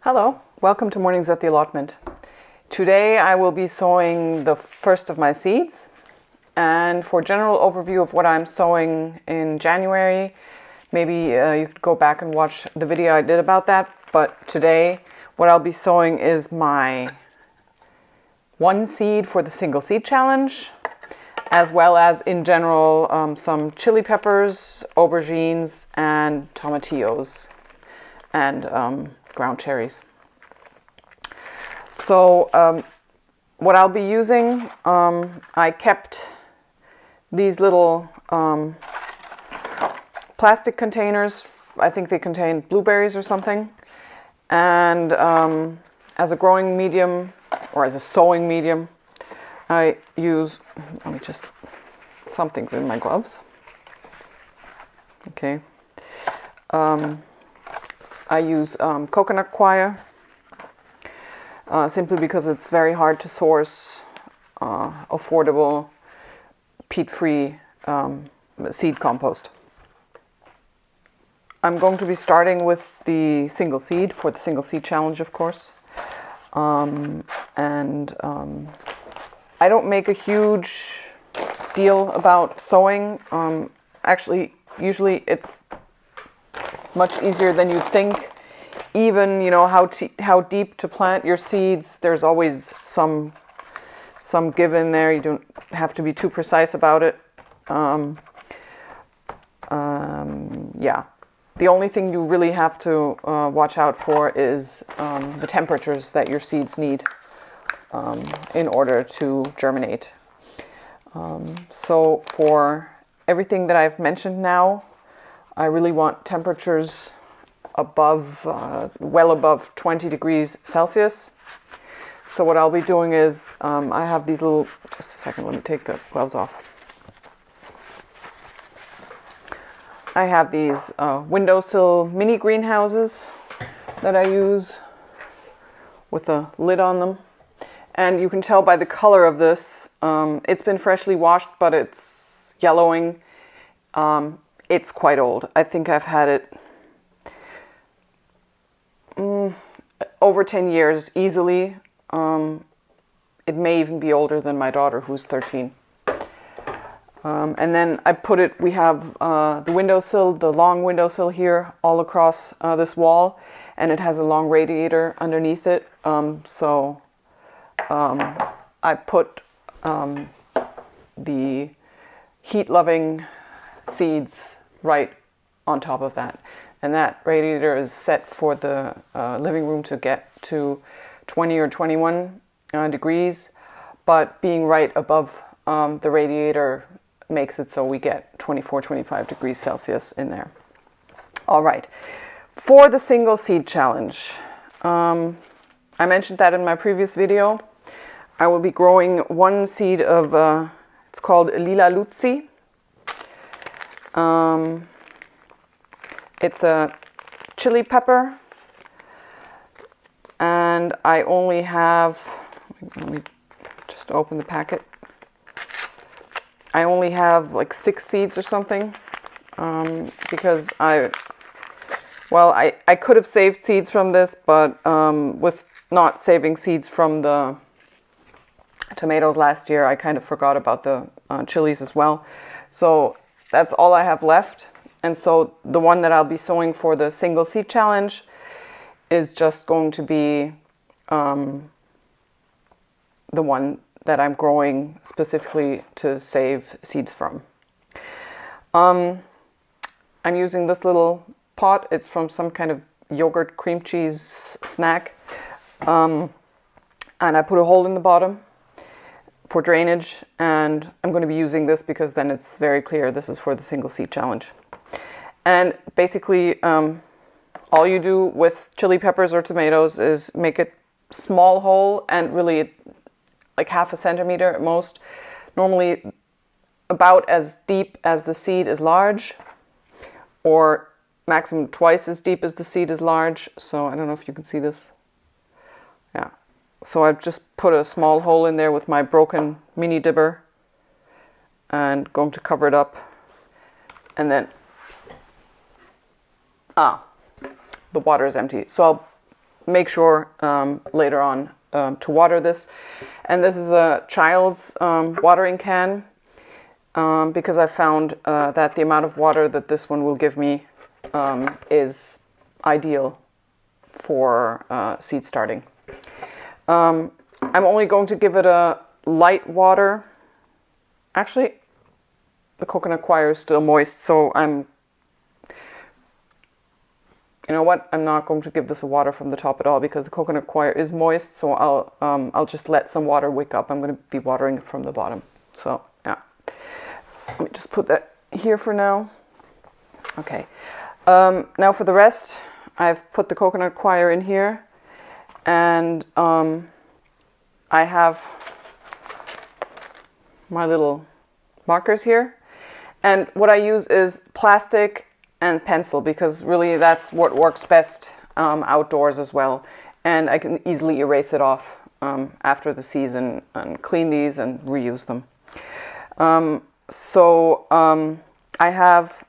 Hello, welcome to Mornings at the Allotment. Today I will be sowing the first of my seeds, and for general overview of what I'm sowing in January, maybe you could go back and watch the video I did about that, but today what I'll be sowing is my one seed for the single seed challenge, as well as in general some chili peppers, aubergines, and tomatillos, and ground cherries. So what I'll be using, I kept these little plastic containers. I think they contain blueberries or something. And as a growing medium, or as a sowing medium, I use, let me just, something's in my gloves. Okay. I use coconut coir, simply because it's very hard to source affordable peat-free seed compost. I'm going to be starting with the single seed for the single seed challenge, of course. I don't make a huge deal about sowing. Actually, usually it's much easier than you'd think. Even, you know, how deep to plant your seeds, there's always some give in there. You don't have to be too precise about it. Yeah. The only thing you really have to watch out for is the temperatures that your seeds need in order to germinate. So for everything that I've mentioned now, I really want temperatures above, well above 20 degrees Celsius. So what I'll be doing is, I have these little, just a second, let me take the gloves off. I have these windowsill mini greenhouses that I use with a lid on them. And you can tell by the color of this, it's been freshly washed, but it's yellowing. It's quite old. I think I've had it over 10 years easily. It may even be older than my daughter, who's 13. And then I put it, we have the windowsill, the long windowsill here all across this wall, and it has a long radiator underneath it. So I put the heat-loving seeds right on top of that. And that radiator is set for the living room to get to 20 or 21 degrees, but being right above the radiator makes it so we get 24, 25 degrees Celsius in there. All right, for the single seed challenge, I mentioned that in my previous video. I will be growing one seed of, it's called Lila Luzzi. It's a chili pepper, and I only have, let me just open the packet. I only have like 6 seeds or something, because I could have saved seeds from this, but with not saving seeds from the tomatoes last year, I kind of forgot about the chilies as well. So that's all I have left. And so the one that I'll be sowing for the single seed challenge is just going to be the one that I'm growing specifically to save seeds from. I'm using this little pot. It's from some kind of yogurt cream cheese snack. And I put a hole in the bottom for drainage, and I'm going to be using this because then it's very clear this is for the single seed challenge. And basically, all you do with chili peppers or tomatoes is make a small hole, and really like half a centimeter at most, normally about as deep as the seed is large, or maximum twice as deep as the seed is large. So I don't know if you can see this. Yeah. So I've just put a small hole in there with my broken mini dibber and going to cover it up, and then the water is empty. So I'll make sure later on to water this. And this is a child's watering can because I found that the amount of water that this one will give me is ideal for seed starting. I'm only going to give it a light water. Actually, the coconut coir is still moist, so you know what? I'm not going to give this a water from the top at all because the coconut coir is moist. So I'll just let some water wick up. I'm going to be watering it from the bottom. So yeah, let me just put that here for now. Okay. Now for the rest, I've put the coconut coir in here, and I have my little markers here. And what I use is plastic and pencil because really that's what works best outdoors as well. And I can easily erase it off after the season and clean these and reuse them. I have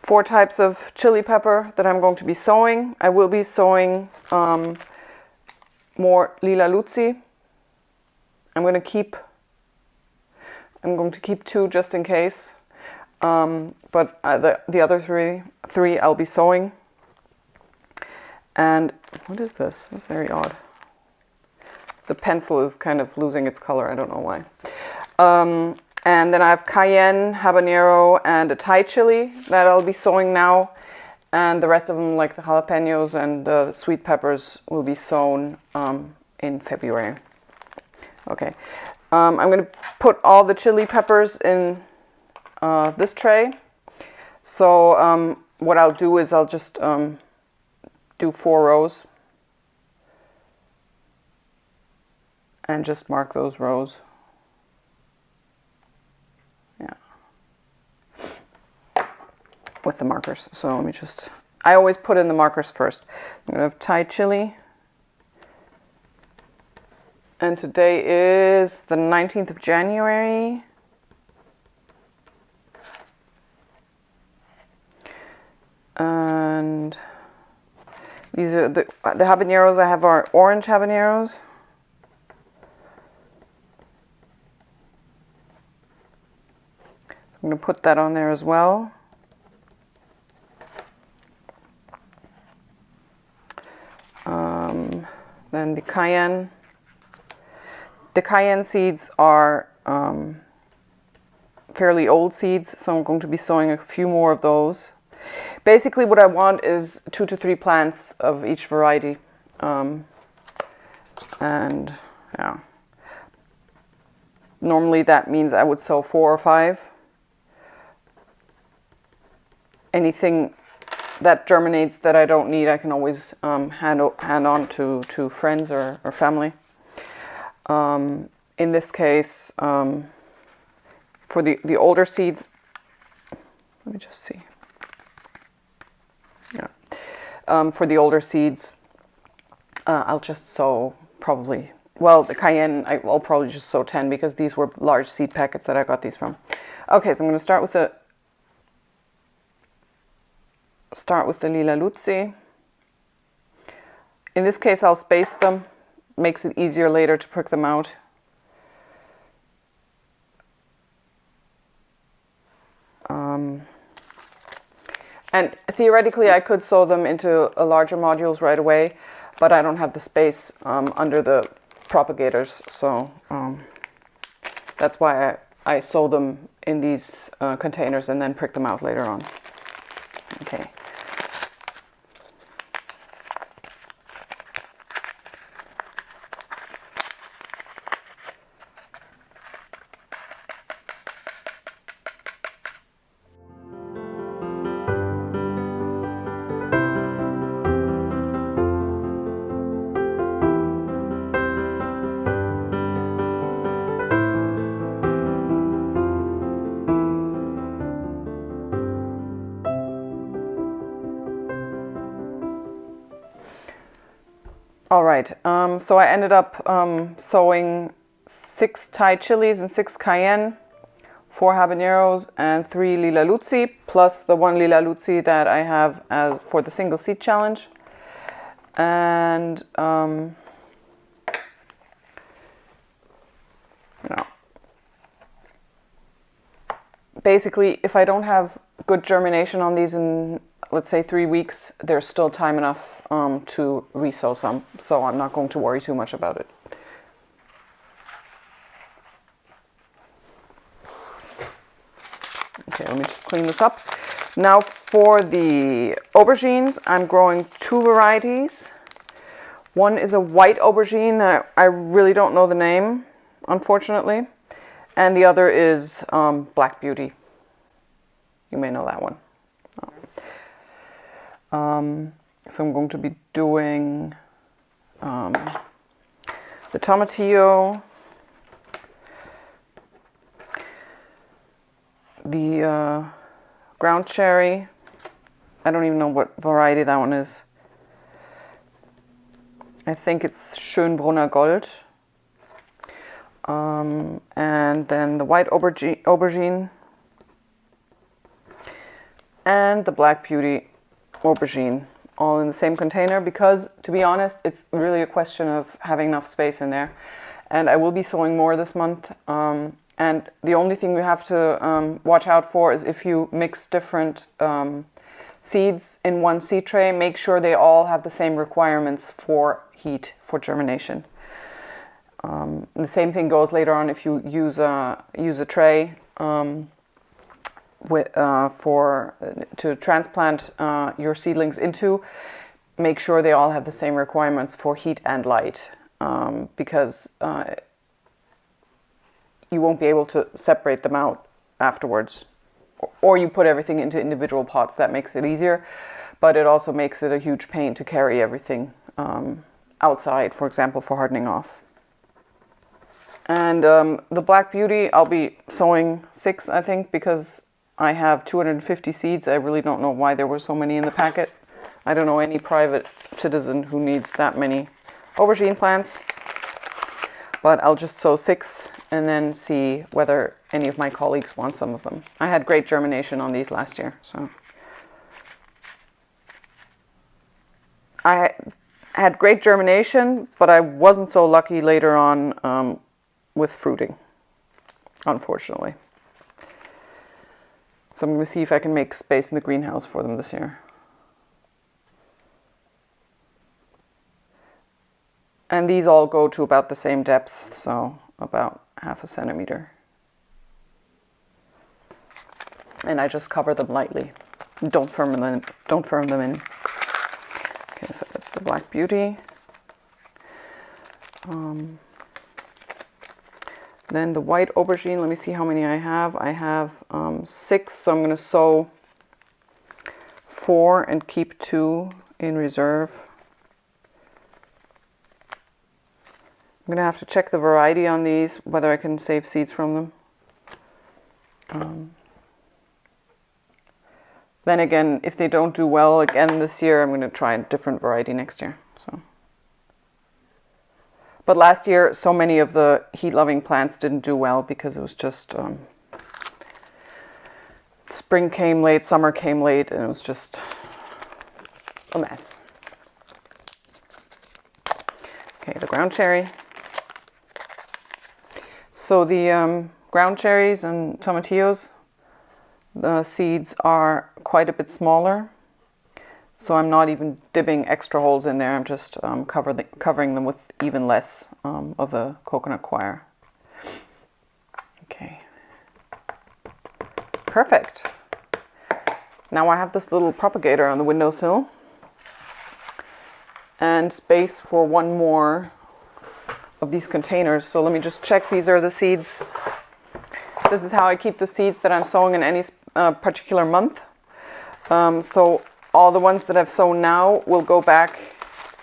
4 types of chili pepper that I'm going to be sowing. I will be sowing more Lila Luzzi. I'm going to keep 2 just in case, but the other three I'll be sowing. And what is this? That's very odd. The pencil is kind of losing its color. I don't know why. And then I have cayenne, habanero, and a Thai chili that I'll be sowing now. And the rest of them, like the jalapenos and the sweet peppers, will be sown in February. Okay. I'm going to put all the chili peppers in this tray. So what I'll do is I'll just do 4 rows and just mark those rows. Yeah. With the markers. So let me just, I always put in the markers first. I'm going to have Thai chili. And today is the 19th of January. And these are the habaneros I have are orange habaneros. I'm going to put that on there as well. Then the cayenne. The cayenne seeds are fairly old seeds, so I'm going to be sowing a few more of those. Basically what I want is 2 to 3 plants of each variety. And yeah, normally that means I would sow 4 or 5. Anything that germinates that I don't need, I can always hand on to friends or family. In this case, for the older seeds, let me just see. Yeah. For the older seeds, I'll just sow probably, well, the cayenne, I'll probably just sow 10 because these were large seed packets that I got these from. Okay, so I'm going to start with the Lila Luzzi. In this case, I'll space them. Makes it easier later to prick them out. And theoretically, I could sow them into larger modules right away, but I don't have the space under the propagators, so that's why I sow them in these containers and then prick them out later on. Okay. All right, so I ended up sowing 6 Thai chilies and 6 cayenne, 4 habaneros, and 3 lila luzzi, plus the 1 lila luzzi that I have as for the single seed challenge. And basically, if I don't have good germination on these in, let's say, 3 weeks, there's still time enough to resow some, so I'm not going to worry too much about it. Okay, let me just clean this up. Now for the aubergines, I'm growing 2 varieties. One is a white aubergine. I really don't know the name, unfortunately. And the other is Black Beauty. You may know that one. So I'm going to be doing the tomatillo, the ground cherry. I don't even know what variety that one is. I think it's Schönbrunner Gold. And then the white aubergine and the Black Beauty aubergine, all in the same container, because to be honest, it's really a question of having enough space in there. And I will be sowing more this month. And the only thing you have to watch out for is if you mix different seeds in one seed tray, make sure they all have the same requirements for heat, for germination. The same thing goes later on if you use a tray to transplant your seedlings into. Make sure they all have the same requirements for heat and light, because you won't be able to separate them out afterwards. Or you put everything into individual pots. That makes it easier, but it also makes it a huge pain to carry everything outside, for example, for hardening off. And the Black Beauty, I'll be sowing 6, I think, because I have 250 seeds. I really don't know why there were so many in the packet. I don't know any private citizen who needs that many aubergine plants. But I'll just sow 6 and then see whether any of my colleagues want some of them. I had great germination on these last year, so. I had great germination, but I wasn't so lucky later on with fruiting, unfortunately. So I'm going to see if I can make space in the greenhouse for them this year. And these all go to about the same depth, so about 1/2 centimeter. And I just cover them lightly. Don't firm them in. Okay, so that's the Black Beauty. Then the white aubergine, let me see how many I have. I have 6, so I'm going to sow 4 and keep 2 in reserve. I'm going to have to check the variety on these, whether I can save seeds from them. Then again, if they don't do well again this year, I'm going to try a different variety next year. So. But last year, so many of the heat-loving plants didn't do well because it was just spring came late, summer came late, and it was just a mess. Okay, the ground cherry. So the ground cherries and tomatillos, the seeds are quite a bit smaller. So I'm not even dipping extra holes in there. I'm just covering them with even less of the coconut coir. Okay. Perfect. Now I have this little propagator on the windowsill and space for 1 more of these containers. So let me just check. These are the seeds. This is how I keep the seeds that I'm sowing in any particular month. So all the ones that I've sown now will go back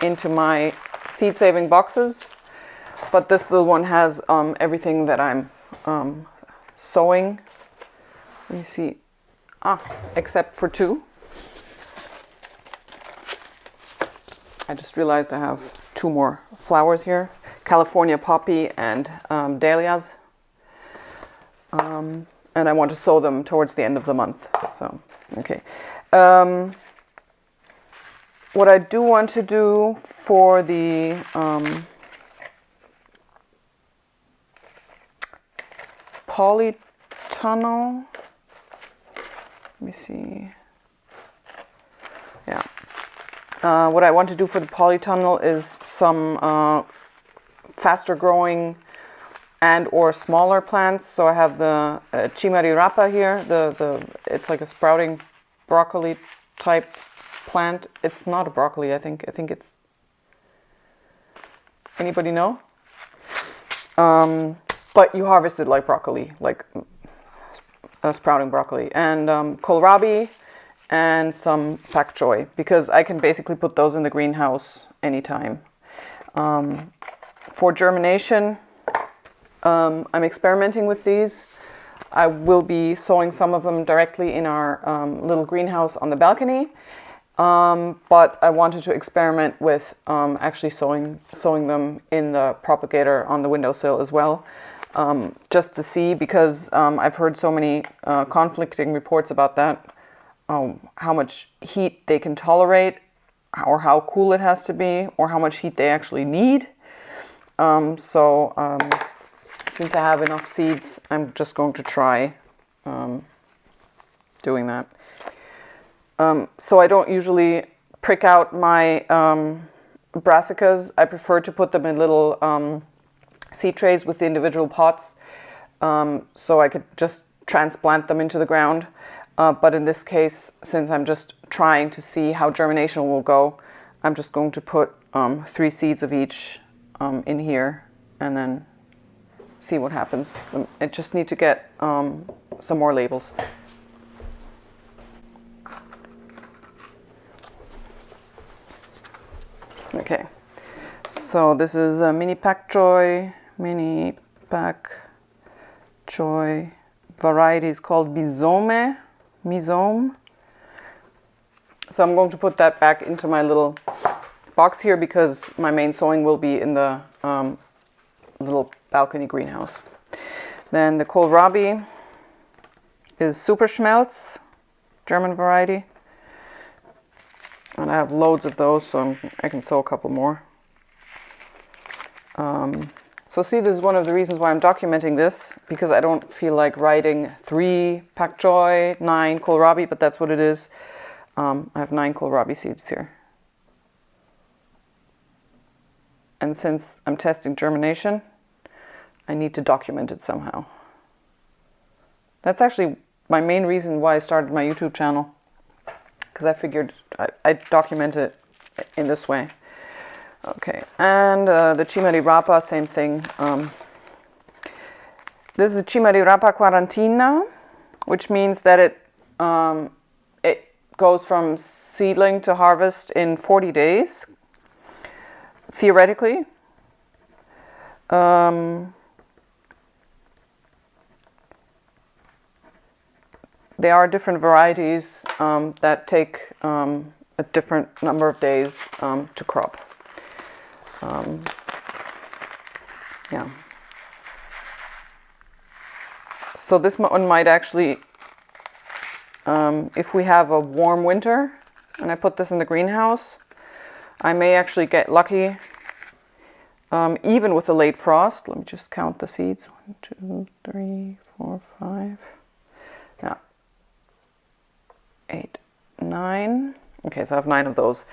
into my seed saving boxes. But this little one has everything that I'm sowing. Let me see. Except for 2. I just realized I have 2 more flowers here. California poppy and dahlias. and I want to sow them towards the end of the month. So, okay. What I do want to do for the polytunnel, let me see. Yeah. What I want to do for the polytunnel is some faster growing and or smaller plants. So I have the chimarirapa here. It's like a sprouting broccoli type plant. It's not a broccoli, I think it's, anybody know? But you harvest it like broccoli, like sprouting broccoli. And kohlrabi and some pak choi, because I can basically put those in the greenhouse anytime. For germination, I'm experimenting with these. I will be sowing some of them directly in our little greenhouse on the balcony. But I wanted to experiment with actually sowing them in the propagator on the windowsill as well, just to see, because I've heard so many conflicting reports about that, how much heat they can tolerate, or how cool it has to be, or how much heat they actually need. Since I have enough seeds, I'm just going to try doing that. So I don't usually prick out my brassicas. I prefer to put them in little seed trays with the individual pots, so I could just transplant them into the ground. But in this case, since I'm just trying to see how germination will go, I'm just going to put 3 seeds of each in here and then see what happens. I just need to get some more labels. Okay, so this is a mini pak choi variety is called Mizome. So I'm going to put that back into my little box here, because my main sowing will be in the little balcony greenhouse. Then the kohlrabi is Super Schmelz, German variety. And I have loads of those, so I can sow a couple more. So see, this is one of the reasons why I'm documenting this, because I don't feel like writing 3 pak choi, 9 kohlrabi, but that's what it is. I have 9 kohlrabi seeds here. And since I'm testing germination, I need to document it somehow. That's actually my main reason why I started my YouTube channel, because I figured I'd document it in this way. Okay, and the chimarirapa, same thing. This is chimarirapa quarantina, which means that it goes from seedling to harvest in 40 days, theoretically. There are different varieties that take a different number of days to crop. Yeah. So this one might actually, if we have a warm winter and I put this in the greenhouse, I may actually get lucky, even with a late frost. Let me just count the seeds. 1, 2, 3, 4, 5. Yeah. 8, 9. Okay, so I have 9 of those.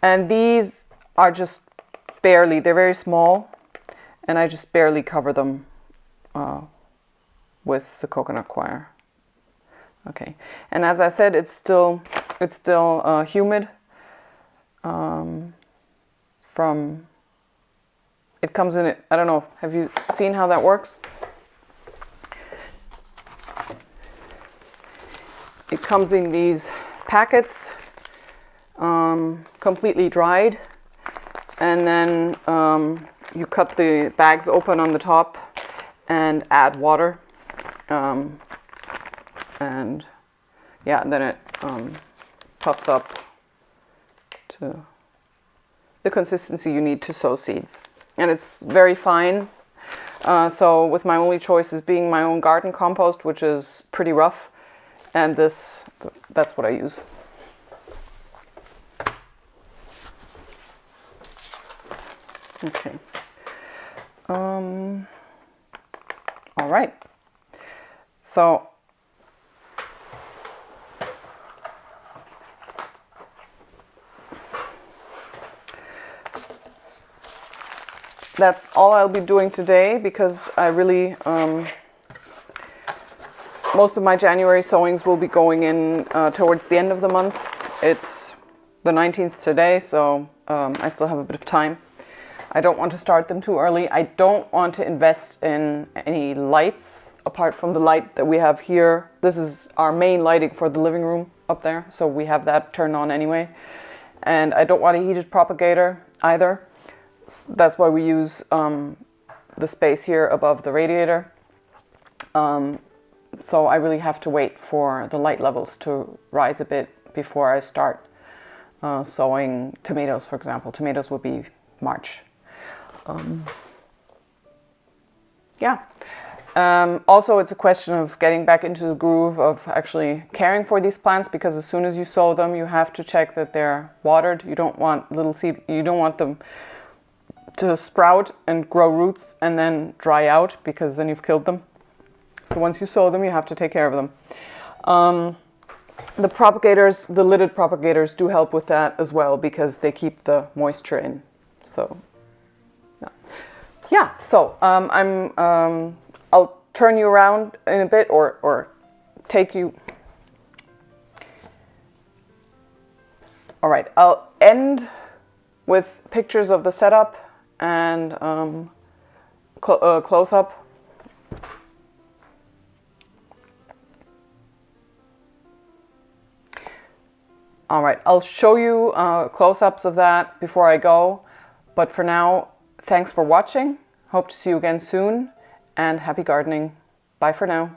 And these are just barely, they're very small, and I just barely cover them with the coconut coir. Okay, and as I said, it's still humid. It comes in it. I don't know. Have you seen how that works? It comes in these packets, completely dried, and then you cut the bags open on the top and add water, and yeah, and then it puffs up to the consistency you need to sow seeds. And it's very fine. So with my only choices being my own garden compost, which is pretty rough, and this, that's what I use. Okay. All right. So that's all I'll be doing today, because I really, most of my January sowings will be going in towards the end of the month. It's the 19th today, so I still have a bit of time. I don't want to start them too early. I don't want to invest in any lights apart from the light that we have here. This is our main lighting for the living room up there, so we have that turned on anyway. And I don't want a heated propagator either. That's why we use the space here above the radiator. So I really have to wait for the light levels to rise a bit before I start sowing tomatoes, for example. Tomatoes will be March. Yeah. Also, it's a question of getting back into the groove of actually caring for these plants, because as soon as you sow them, you have to check that they're watered. You don't want little seed, you don't want them to sprout and grow roots and then dry out, because then you've killed them. So once you sow them, you have to take care of them. The propagators, the lidded propagators, do help with that as well, because they keep the moisture in. So yeah, so I'll turn you around in a bit, or take you. All right, I'll end with pictures of the setup and close up. All right, I'll show you close-ups of that before I go. But for now, thanks for watching. Hope to see you again soon, and happy gardening. Bye for now.